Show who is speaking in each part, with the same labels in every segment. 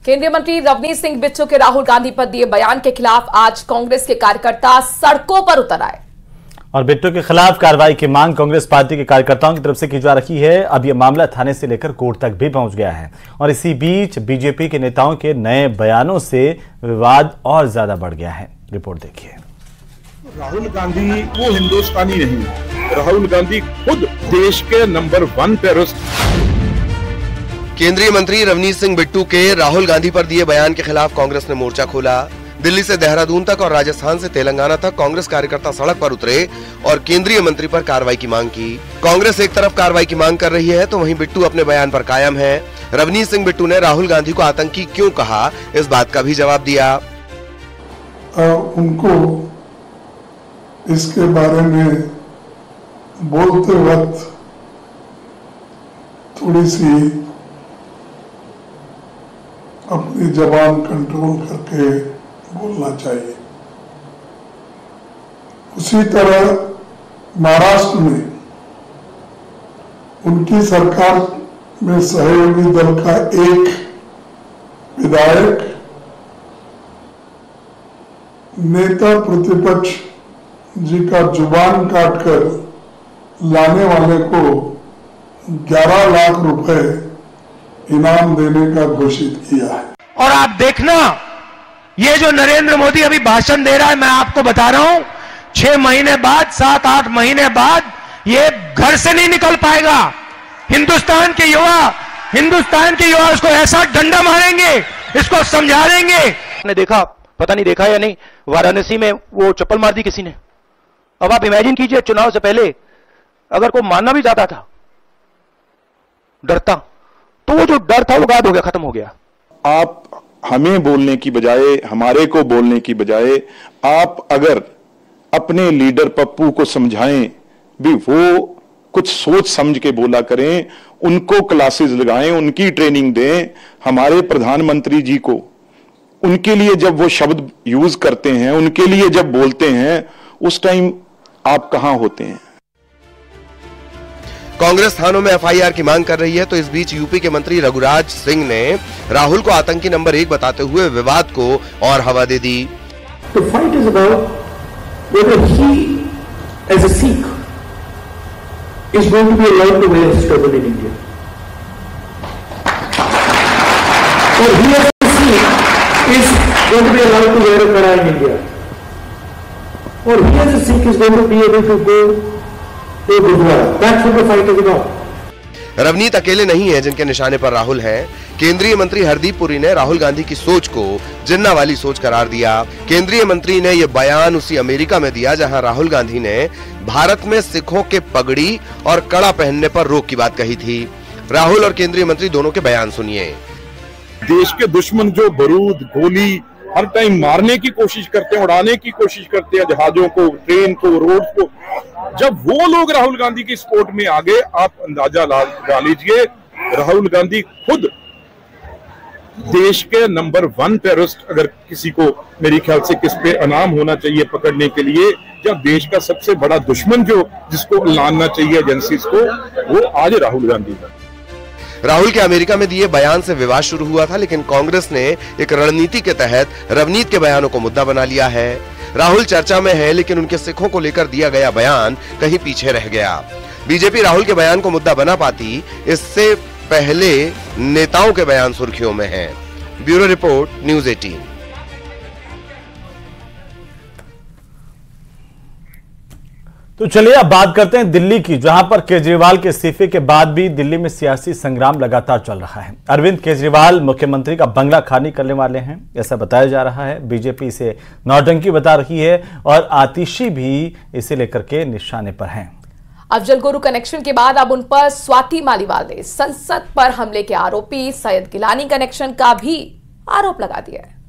Speaker 1: केंद्रीय मंत्री रवनीत सिंह बिट्टू के राहुल गांधी पर दिए बयान के खिलाफ आज कांग्रेस के कार्यकर्ता सड़कों पर उतर आए
Speaker 2: और बिट्टू के खिलाफ कार्रवाई की मांग कांग्रेस पार्टी के कार्यकर्ताओं की तरफ से की जा रही है। अब यह मामला थाने से लेकर कोर्ट तक भी पहुंच गया है और इसी बीच बीजेपी के नेताओं के नए बयानों से विवाद और ज्यादा बढ़ गया है। रिपोर्ट देखिए।
Speaker 3: राहुल गांधी वो हिंदुस्तानी नहीं, राहुल गांधी खुद देश के नंबर 1 टेररिस्ट।
Speaker 4: केंद्रीय मंत्री रवनीत सिंह बिट्टू के राहुल गांधी पर दिए बयान के खिलाफ कांग्रेस ने मोर्चा खोला। दिल्ली से देहरादून तक और राजस्थान से तेलंगाना तक कांग्रेस कार्यकर्ता सड़क पर उतरे और केंद्रीय मंत्री पर कार्रवाई की मांग की। कांग्रेस एक तरफ कार्रवाई की मांग कर रही है तो वहीं बिट्टू अपने बयान पर कायम है। रवनीत सिंह बिट्टू ने राहुल गांधी को आतंकी क्यों कहा, इस बात का भी जवाब दिया।
Speaker 5: उनको इसके बारे में बोलते वक्त थोड़ी सी अपनी जबान कंट्रोल करके बोलना चाहिए। उसी तरह महाराष्ट्र में उनकी सरकार में सहयोगी दल का एक विधायक नेता प्रतिपक्ष जी का जुबान काटकर लाने वाले को 11 लाख रुपए इनाम देने का घोषित किया है।
Speaker 6: और आप देखना, ये जो नरेंद्र मोदी अभी भाषण दे रहा है, मैं आपको बता रहा हूं 6 महीने बाद, 7-8 महीने बाद ये घर से नहीं निकल पाएगा। हिंदुस्तान के युवा उसको ऐसा डंडा मारेंगे, इसको समझा देंगे।
Speaker 7: ने देखा, पता नहीं देखा या नहीं, वाराणसी में वो चप्पल मार दी किसी ने। अब आप इमेजिन कीजिए, चुनाव से पहले अगर कोई मारना भी जाता था डरता, तो वो जो डर था वो गायब हो गया, खत्म हो गया।
Speaker 3: आप हमें बोलने की बजाय, हमारे को बोलने की बजाय, आप अगर अपने लीडर पप्पू को समझाएं भी, वो कुछ सोच समझ के बोला करें, उनको क्लासेस लगाएं, उनकी ट्रेनिंग दें। हमारे प्रधानमंत्री जी को उनके लिए जब वो शब्द यूज करते हैं, उनके लिए जब बोलते हैं, उस टाइम आप कहां होते हैं।
Speaker 4: कांग्रेस थानों में एफआईआर की मांग कर रही है तो इस बीच यूपी के मंत्री रघुराज सिंह ने राहुल को आतंकी नंबर 1 बताते हुए विवाद को और हवा दे दी।
Speaker 8: The fight is about whether he, as a Sikh, is going to be allowed to wear his turban in India. Or he, as a Sikh, is going to be allowed to wear a kara in India. Or he, as a Sikh, is going to be able to go.
Speaker 4: Ravneet अकेले नहीं है जिनके निशाने पर राहुल है। केंद्रीय मंत्री हरदीप पुरी ने राहुल गांधी की सोच को जिन्ना वाली सोच करार दिया। केंद्रीय मंत्री ने यह बयान उसी अमेरिका में दिया जहां राहुल गांधी ने भारत में सिखों के पगड़ी और कड़ा पहनने पर रोक की बात कही थी। राहुल और केंद्रीय मंत्री दोनों के बयान सुनिए।
Speaker 3: देश के दुश्मन जो बारूद, गोली हर टाइम मारने की कोशिश करते हैं, उड़ाने की कोशिश करते हैं, जहाजों को, ट्रेन को, रोड को, जब वो लोग राहुल गांधी की सपोर्ट में आ गए, आप अंदाजा लगा लीजिए, राहुल गांधी खुद देश के नंबर 1 टेररिस्ट, अगर किसी को मेरे ख्याल से किस पे इनाम होना चाहिए पकड़ने के लिए, या देश का सबसे बड़ा दुश्मन जो जिसको लानना चाहिए एजेंसीज को, वो आज राहुल गांधी है।
Speaker 4: राहुल के अमेरिका में दिए बयान से विवाद शुरू हुआ था, लेकिन कांग्रेस ने एक रणनीति के तहत रवनीत के बयानों को मुद्दा बना लिया है। राहुल चर्चा में है, लेकिन उनके सिखों को लेकर दिया गया बयान कहीं पीछे रह गया। बीजेपी राहुल के बयान को मुद्दा बना पाती, इससे पहले नेताओं के बयान सुर्खियों में हैं। Bureau report, news 18।
Speaker 2: तो चलिए अब बात करते हैं दिल्ली की, जहां पर केजरीवाल के इस्तीफे के बाद भी दिल्ली में सियासी संग्राम लगातार चल रहा है। अरविंद केजरीवाल मुख्यमंत्री का बंगला खाली करने वाले हैं, ऐसा बताया जा रहा है। बीजेपी इसे नौटंकी बता रही है और आतिशी भी इसे लेकर के निशाने पर हैं।
Speaker 1: अफजल गुरु कनेक्शन के बाद अब उन पर स्वाति मालीवाल ने संसद पर हमले के आरोपी सैयद गिलानी कनेक्शन का भी आरोप लगा दिया है।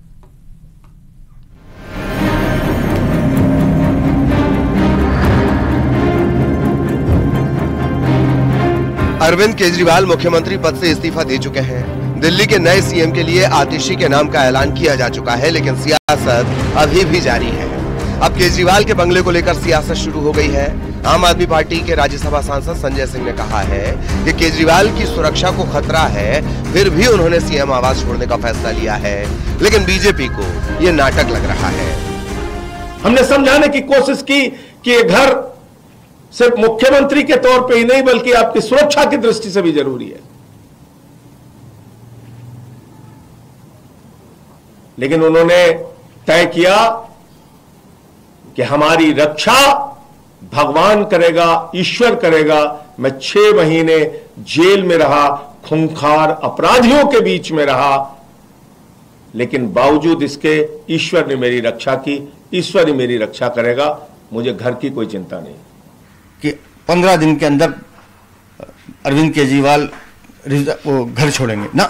Speaker 4: अरविंद केजरीवाल मुख्यमंत्री पद से इस्तीफा दे चुके हैं। दिल्ली के नए सीएम के लिए आतिशी के नाम का ऐलान किया जा चुका है, लेकिन सियासत अभी भी जारी है। अब केजरीवाल के बंगले को लेकर सियासत शुरू हो गई है। आम आदमी पार्टी के राज्यसभा सांसद संजय सिंह ने कहा है कि केजरीवाल की सुरक्षा को खतरा है, फिर भी उन्होंने सीएम आवास छोड़ने का फैसला लिया है। लेकिन बीजेपी को यह नाटक लग रहा है।
Speaker 8: हमने समझाने की कोशिश की कि ये घर सिर्फ मुख्यमंत्री के तौर पे ही नहीं बल्कि आपकी सुरक्षा की दृष्टि से भी जरूरी है। लेकिन उन्होंने तय किया कि हमारी रक्षा भगवान करेगा, ईश्वर करेगा। मैं 6 महीने जेल में रहा, खूंखार अपराधियों के बीच में रहा, लेकिन बावजूद इसके ईश्वर ने मेरी रक्षा की। ईश्वर ही मेरी रक्षा करेगा, मुझे घर की कोई चिंता नहीं।
Speaker 9: कि 15 दिन के अंदर अरविंद केजरीवाल वो घर छोड़ेंगे ना,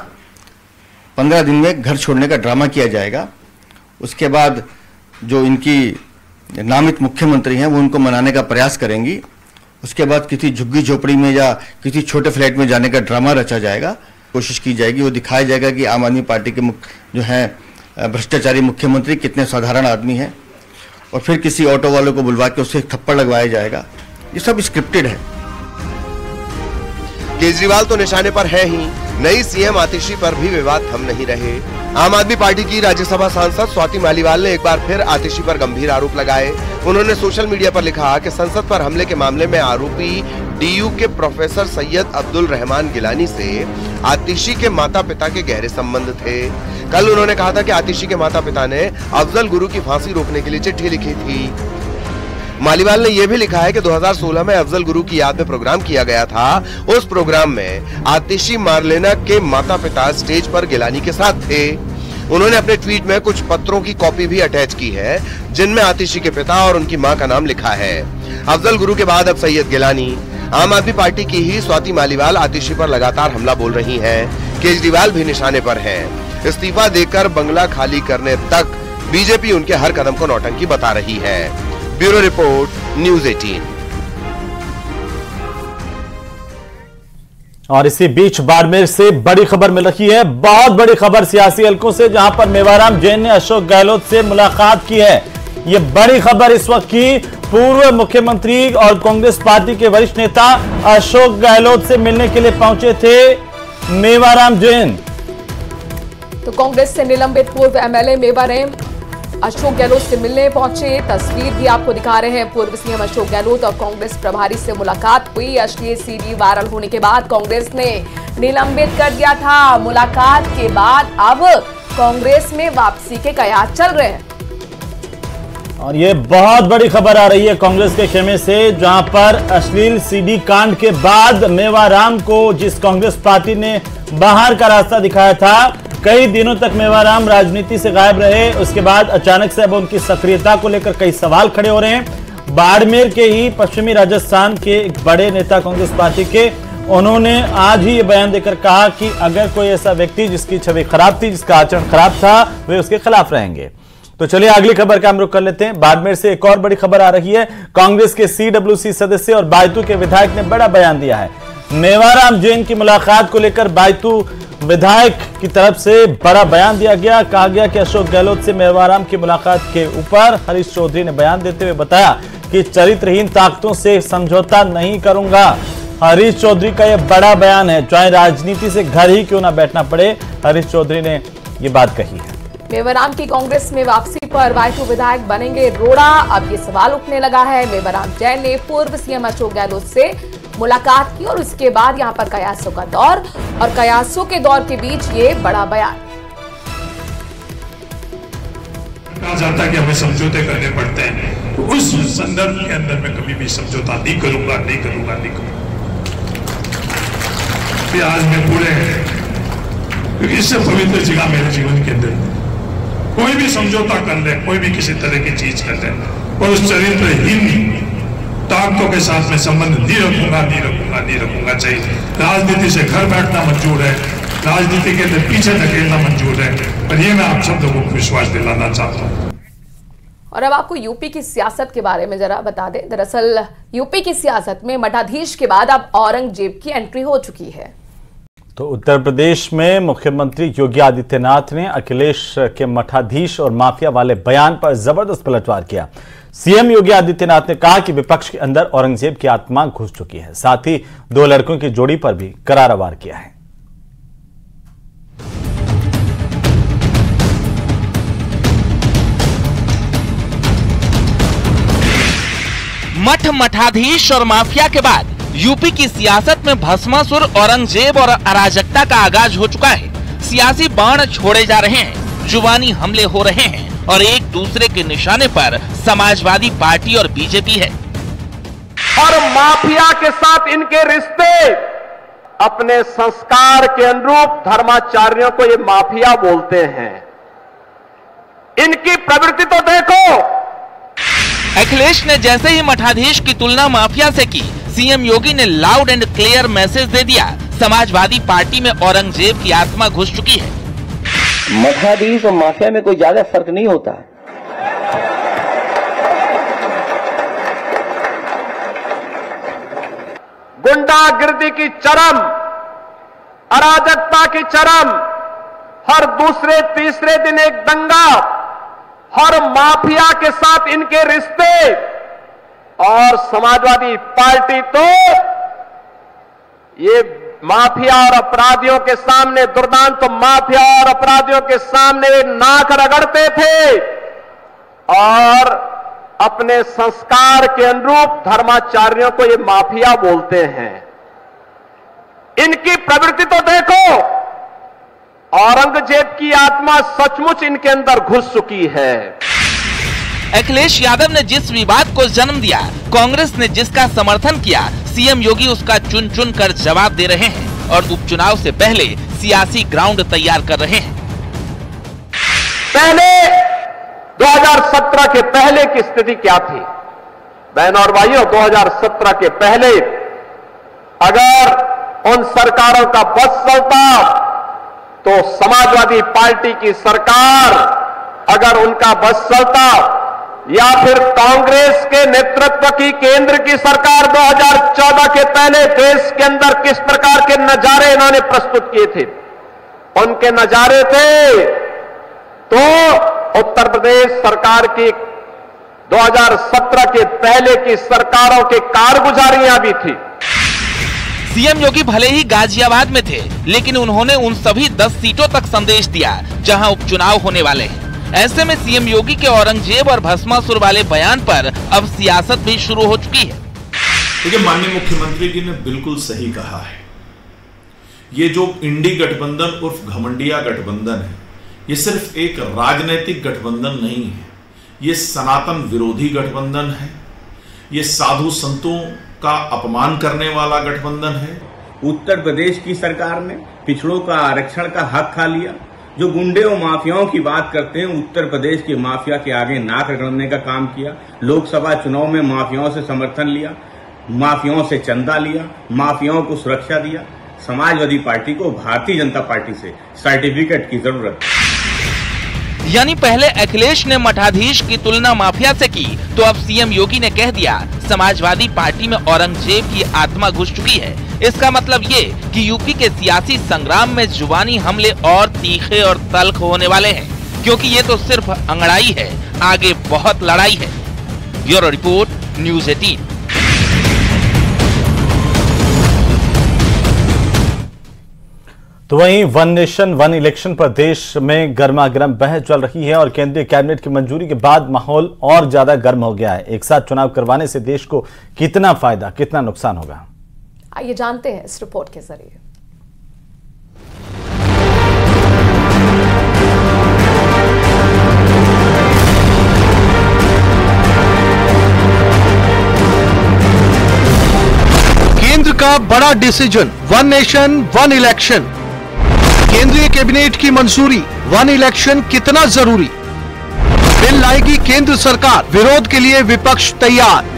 Speaker 9: 15 दिन में घर छोड़ने का ड्रामा किया जाएगा। उसके बाद जो इनकी नामित मुख्यमंत्री हैं वो उनको मनाने का प्रयास करेंगी। उसके बाद किसी झुग्गी झोपड़ी में या किसी छोटे फ्लैट में जाने का ड्रामा रचा जाएगा, कोशिश की जाएगी। वो दिखाया जाएगा कि आम आदमी पार्टी के जो हैं भ्रष्टाचारी मुख्यमंत्री कितने साधारण आदमी हैं, और फिर किसी ऑटो वालों को बुलवा के उससे थप्पड़ लगवाया जाएगा। ये सब स्क्रिप्टेड है।
Speaker 4: केजरीवाल तो निशाने पर है ही, नई सीएम आतिशी पर भी विवाद थम नहीं रहे। आम आदमी पार्टी की राज्यसभा सांसद स्वाति मालीवाल ने एक बार फिर आतिशी पर गंभीर आरोप लगाए। उन्होंने सोशल मीडिया पर लिखा कि संसद पर हमले के मामले में आरोपी डीयू के प्रोफेसर सैयद अब्दुल रहमान गिलानी से आतिशी के माता पिता के गहरे संबंध थे। कल उन्होंने कहा था कि आतिशी के माता पिता ने अफजल गुरु की फांसी रोकने के लिए चिट्ठी लिखी थी। मालीवाल ने यह भी लिखा है कि 2016 में अफजल गुरु की याद में प्रोग्राम किया गया था। उस प्रोग्राम में आतिशी मारलेना के माता पिता स्टेज पर गिलानी के साथ थे। उन्होंने अपने ट्वीट में कुछ पत्रों की कॉपी भी अटैच की है, जिनमें आतिशी के पिता और उनकी मां का नाम लिखा है। अफजल गुरु के बाद अब सैयद गिलानी। आम आदमी पार्टी की ही स्वाति मालीवाल आतिशी पर लगातार हमला बोल रही हैं। केजरीवाल भी निशाने पर हैं। इस्तीफा देकर बंगला खाली करने तक बीजेपी उनके हर कदम को नौटंकी बता रही है। Bureau report, news 18।
Speaker 2: और इसी बीच बाड़मेर से बड़ी खबर मिल रही है, बहुत बड़ी खबर सियासी हलकों से, जहां पर मेवाराम जैन ने अशोक गहलोत से मुलाकात की है। यह बड़ी खबर इस वक्त की, पूर्व मुख्यमंत्री और कांग्रेस पार्टी के वरिष्ठ नेता अशोक गहलोत से मिलने के लिए पहुंचे थे मेवाराम जैन।
Speaker 1: तो कांग्रेस से निलंबित पूर्व एमएलए मेवाराम अशोक गहलोत से मिलने पहुंचे। तस्वीर भी आपको दिखा रहे हैं। पूर्व सीएम अशोक गहलोत और कांग्रेस प्रभारी से मुलाकात हुई। अश्लील सीडी वायरल होने के बाद कांग्रेस ने निलंबित कर दिया था। मुलाकात के बाद अब कांग्रेस में वापसी के कयास चल रहे हैं।
Speaker 2: और ये बहुत बड़ी खबर आ रही है कांग्रेस के खेमे से, जहां पर अश्लील सीडी कांड के बाद मेवाराम को जिस कांग्रेस पार्टी ने बाहर का रास्ता दिखाया था, कई दिनों तक मेवाराम राजनीति से गायब रहे। उसके बाद अचानक से अब उनकी सक्रियता को लेकर कई सवाल खड़े हो रहे हैं। बाड़मेर के ही पश्चिमी राजस्थान के एक बड़े नेता कांग्रेस पार्टी के, उन्होंने आज ही ये बयान देकर कहा कि अगर कोई ऐसा व्यक्ति जिसकी छवि खराब थी, जिसका आचरण खराब था, वे उसके खिलाफ रहेंगे। तो चलिए अगली खबर का हम रुख कर लेते हैं। बाड़मेर से एक और बड़ी खबर आ रही है। कांग्रेस के सीडब्ल्यूसी सदस्य और बायतू के विधायक ने बड़ा बयान दिया है। मेवाराम जैन की मुलाकात को लेकर बायतू विधायक की तरफ से बड़ा बयान दिया गया। कहा गया कि अशोक गहलोत से मेवाराम की मुलाकात के ऊपर हरीश चौधरी ने बयान देते हुए बताया कि चरित्रहीन ताकतों से समझौता नहीं करूंगा। हरीश चौधरी का यह बड़ा बयान है, चाहे राजनीति से घर ही क्यों ना बैठना पड़े। हरीश चौधरी ने यह बात कही है।
Speaker 1: मेवाराम की कांग्रेस में वापसी पर बायतू विधायक बनेंगे रोड़ा, अब ये सवाल उठने लगा है। मेवाराम जैन ने पूर्व सीएम अशोक गहलोत से मुलाकात की और उसके बाद यहां पर कयासों का दौर, और कयासों के दौर के बीच ये बड़ा बयान।
Speaker 10: कहा जाता है कि हमें समझौते करने पड़ते हैं, तो उस संदर्भ के अंदर मैं कभी भी समझौता नहीं करूंगा, नहीं करूंगा, नहीं करूंगा। आज मैं पूरे, क्योंकि इससे पवित्र जगह मेरे जीवन के अंदर कोई भी समझौता कर ले, कोई भी किसी तरह की चीज कर ले, और उस चरित्रहीन ताकतों के साथ में संबंध नहीं रखूंगा, नहीं रखूंगा, नहीं रखूंगा। चाहिए राजनीति से घर बैठना मंजूर है, राजनीति के अंदर पीछे धकेलना मंजूर है, और ये मैं आप सब लोगों को विश्वास दिलाना चाहता हूँ।
Speaker 1: और अब आपको यूपी की सियासत के बारे में जरा बता दें। दरअसल यूपी की सियासत में मठाधीश के बाद अब औरंगजेब की एंट्री हो चुकी है।
Speaker 2: तो उत्तर प्रदेश में मुख्यमंत्री योगी आदित्यनाथ ने अखिलेश के मठाधीश और माफिया वाले बयान पर जबरदस्त पलटवार किया। सीएम योगी आदित्यनाथ ने कहा कि विपक्ष के अंदर औरंगजेब की आत्मा घुस चुकी है। साथ ही 2 लड़कों की जोड़ी पर भी करारा वार किया है।
Speaker 11: मठ मठाधीश और माफिया के बाद यूपी की सियासत में भस्मासुर औरंगजेब और अराजकता का आगाज हो चुका है। सियासी बाण छोड़े जा रहे हैं, जुबानी हमले हो रहे हैं और एक दूसरे के निशाने पर समाजवादी पार्टी और बीजेपी है।
Speaker 12: और माफिया के साथ इनके रिश्ते अपने संस्कार के अनुरूप धर्माचार्यों को ये माफिया बोलते हैं। इनकी प्रवृत्ति तो देखो।
Speaker 11: अखिलेश ने जैसे ही मठाधीश की तुलना माफिया से की, सीएम योगी ने लाउड एंड क्लियर मैसेज दे दिया, समाजवादी पार्टी में औरंगजेब की आत्मा घुस चुकी है।
Speaker 7: मठाधीश और माफिया में कोई ज्यादा फर्क नहीं होता।
Speaker 12: गुंडागिर्दी की चरम, अराजकता की चरम, हर दूसरे तीसरे दिन एक दंगा, हर माफिया के साथ इनके रिश्ते। और समाजवादी पार्टी तो ये माफिया और अपराधियों के सामने, दुर्दांत तो माफिया और अपराधियों के सामने नाक रगड़ते थे और अपने संस्कार के अनुरूप धर्माचार्यों को ये माफिया बोलते हैं। इनकी प्रवृत्ति तो देखो। औरंगजेब की आत्मा सचमुच इनके अंदर घुस चुकी है।
Speaker 11: अखिलेश यादव ने जिस विवाद को जन्म दिया, कांग्रेस ने जिसका समर्थन किया, सीएम योगी उसका चुन चुन कर जवाब दे रहे हैं और उपचुनाव से पहले सियासी ग्राउंड तैयार कर रहे हैं।
Speaker 12: पहले 2017 के पहले की स्थिति क्या थी? बहनों और भाइयों, 2017 के पहले अगर उन सरकारों का बस चलता तो समाजवादी पार्टी की सरकार, अगर उनका बस चलता, या फिर कांग्रेस के नेतृत्व की केंद्र की सरकार 2014 के पहले देश के अंदर किस प्रकार के नजारे इन्होंने प्रस्तुत किए थे, उनके नजारे थे तो उत्तर प्रदेश सरकार की 2017 के पहले की सरकारों के कारगुजारियां भी थी।
Speaker 11: सीएम योगी भले ही गाजियाबाद में थे, लेकिन उन्होंने उन सभी 10 सीटों तक संदेश दिया जहां उपचुनाव होने वाले हैं। ऐसे में सीएम योगी के औरंगजेब और भस्मासुर वाले बयान पर अब सियासत भी शुरू हो चुकी है।
Speaker 10: देखिए, माननीय मुख्यमंत्री जी ने बिल्कुल सही कहा है। ये जो इंडी गठबंधन उर्फ घमंडिया गठबंधन है, ये सिर्फ एक राजनीतिक गठबंधन नहीं है, ये सनातन विरोधी गठबंधन है, ये साधु संतों का अपमान करने वाला गठबंधन है।
Speaker 13: उत्तर प्रदेश की सरकार ने पिछड़ों का आरक्षण का हक खा लिया। जो गुंडे और माफियाओं की बात करते हैं, उत्तर प्रदेश के माफिया के आगे नाक रगड़ने का काम किया। लोकसभा चुनाव में माफियाओं से समर्थन लिया, माफियाओं से चंदा लिया, माफियाओं को सुरक्षा दिया। समाजवादी पार्टी को भारतीय जनता पार्टी से सर्टिफिकेट की जरूरत है।
Speaker 11: यानी पहले अखिलेश ने मठाधीश की तुलना माफिया से की, तो अब सीएम योगी ने कह दिया समाजवादी पार्टी में औरंगजेब की आत्मा घुस चुकी है। इसका मतलब ये कि यूपी के सियासी संग्राम में जुबानी हमले और तीखे और तल्ख होने वाले हैं, क्योंकि ये तो सिर्फ अंगड़ाई है, आगे बहुत लड़ाई है। Bureau report, news 18।
Speaker 2: तो वहीं वन नेशन वन इलेक्शन पर देश में गर्मागर्म बहस चल रही है और केंद्रीय कैबिनेट की मंजूरी के बाद माहौल और ज्यादा गर्म हो गया है। एक साथ चुनाव करवाने से देश को कितना फायदा, कितना नुकसान होगा,
Speaker 1: आइए जानते हैं इस रिपोर्ट के जरिए।
Speaker 6: केंद्र का बड़ा decision, one nation one election. केंद्रीय कैबिनेट की मंजूरी, वन इलेक्शन कितना जरूरी। बिल लाएगी केंद्र सरकार, विरोध के लिए विपक्ष तैयार।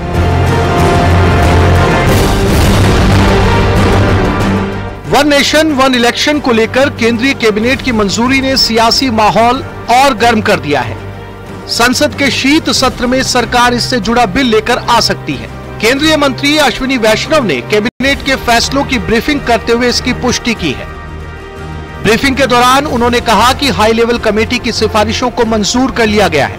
Speaker 6: वन नेशन वन इलेक्शन को लेकर केंद्रीय कैबिनेट की मंजूरी ने सियासी माहौल और गर्म कर दिया है। संसद के शीत सत्र में सरकार इससे जुड़ा बिल लेकर आ सकती है। केंद्रीय मंत्री अश्विनी वैष्णव ने कैबिनेट के फैसलों की ब्रीफिंग करते हुए इसकी पुष्टि की है।
Speaker 14: ब्रीफिंग के दौरान उन्होंने कहा कि हाई लेवल कमेटी की सिफारिशों को मंजूर कर लिया गया है।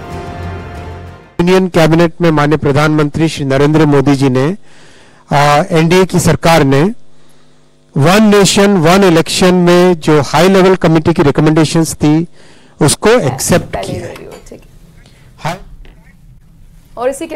Speaker 15: यूनियन कैबिनेट में माननीय प्रधानमंत्री श्री नरेंद्र मोदी जी ने एनडीए की सरकार ने वन नेशन वन इलेक्शन में जो हाई लेवल कमेटी की रिकमेंडेशंस थी उसको एक्सेप्ट किया है।
Speaker 1: और इसी के